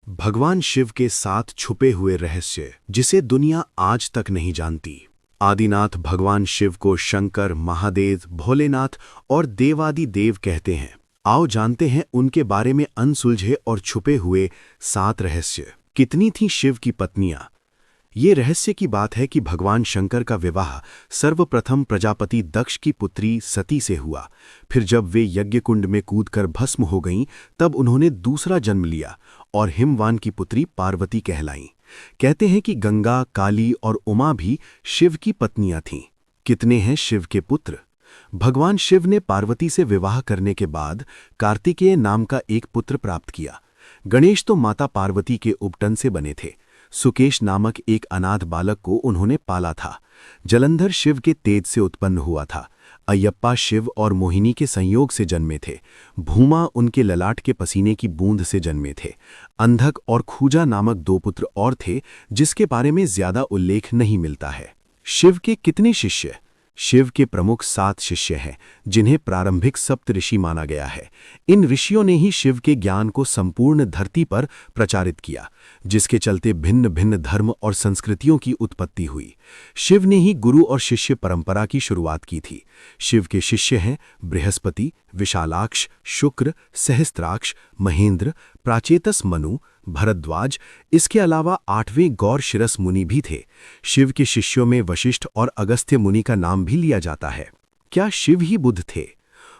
भगवान शिव के साथ छुपे हुए रहस्य जिसे दुनिया आज तक नहीं जानती। आदिनाथ भगवान शिव को शंकर, महादेव, भोलेनाथ और देवादि देव कहते हैं। आओ जानते हैं उनके बारे में अनसुलझे और छुपे हुए 7 रहस्य। कितनी थीं शिव की पत्नियां? ये रहस्य की बात है कि भगवान शंकर का विवाह सर्वप्रथम प्रजापति दक्ष की पुत्री सती से हुआ। फिर जब वे यज्ञकुंड में कूदकर भस्म हो गईं, तब उन्होंने दूसरा जन्म लिया और हिमवान की पुत्री पार्वती कहलाईं। कहते हैं कि गंगा, काली और उमा भी शिव की पत्नियां थीं। कितने हैं शिव के पुत्र? भगवान शिव ने पार्वती से विवाह करने के बाद कार्तिकेय नाम का एक पुत्र प्राप्त किया। गणेश तो माता पार्वती के उपटन से बने थे। सुकेश नामक एक अनाथ बालक को उन्होंने पाला था। जलंधर शिव के तेज से उत्पन्न हुआ था। अयप्पा शिव और मोहिनी के संयोग से जन्मे थे। भूमा उनके ललाट के पसीने की बूंद से जन्मे थे। अंधक और खूजा नामक 2 पुत्र और थे, जिसके बारे में ज्यादा उल्लेख नहीं मिलता है। शिव के कितने शिष्य? शिव के प्रमुख 7 शिष्य हैं, जिन्हें प्रारंभिक सप्त ऋषि माना गया है। इन ऋषियों ने ही शिव के ज्ञान को संपूर्ण धरती पर प्रचारित किया, जिसके चलते भिन्न भिन्न धर्म और संस्कृतियों की उत्पत्ति हुई। शिव ने ही गुरु और शिष्य परंपरा की शुरुआत की थी। शिव के शिष्य हैं बृहस्पति, विशालाक्ष, शुक्र, सहस्त्राक्ष, महेंद्र, प्राचेतस मनु, भरद्वाज। इसके अलावा 8वें गौर शिरस मुनि भी थे। शिव के शिष्यों में वशिष्ठ और अगस्त्य मुनि का नाम भी लिया जाता है। क्या शिव ही बुद्ध थे?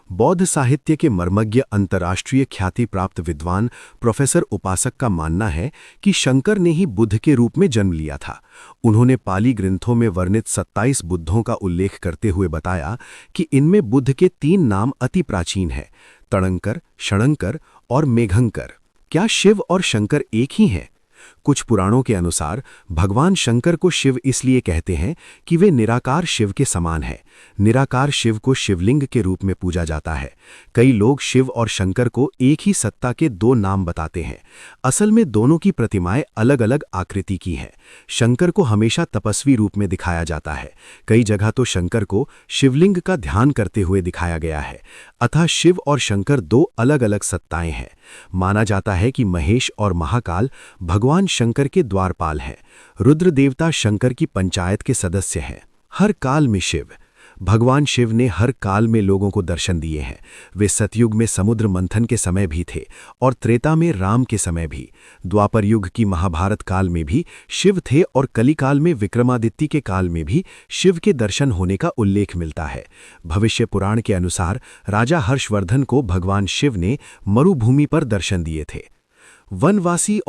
बौद्ध साहित्य के मर्मज्ञ, अंतर्राष्ट्रीय ख्याति प्राप्त विद्वान प्रोफेसर उपासक का मानना है कि शंकर ने ही बुद्ध के रूप में जन्म लिया था। उन्होंने पाली ग्रंथों में वर्णित 27 बुद्धों का उल्लेख करते हुए बताया कि इनमें बुद्ध के 3 नाम अति प्राचीन हैं: तणंकर, षणंकर और मेघंकर। क्या शिव और शंकर एक ही हैं? कुछ पुराणों के अनुसार भगवान शंकर को शिव इसलिए कहते हैं कि वे निराकार शिव के समान हैं। निराकार शिव को शिवलिंग के रूप में पूजा जाता है। कई लोग शिव और शंकर को एक ही सत्ता के 2 नाम बताते हैं। असल में दोनों की प्रतिमाएं अलग अलग आकृति की हैं। शंकर को हमेशा तपस्वी रूप में दिखाया जाता है। कई जगह तो शंकर को शिवलिंग का ध्यान करते हुए दिखाया गया है। अतः शिव और शंकर 2 अलग अलग सत्ताएं हैं। माना जाता है कि महेश और महाकाल भगवान शंकर के द्वारपाल हैं। रुद्र देवता शंकर की पंचायत के सदस्य हैं। हर काल में शिव। भगवान शिव ने हर काल में लोगों को दर्शन दिए हैं। वे सतयुग में समुद्र मंथन के समय भी थे और त्रेता में राम के समय भी। द्वापर युग की महाभारत काल में भी शिव थे और कली काल में विक्रमादित्य के काल में भी शिव के दर्शन होने का उल्लेख मिलता है। भविष्य पुराण के अनुसार राजा हर्षवर्धन को भगवान शिव ने मरुभूमि पर दर्शन दिए थे। वनवासी और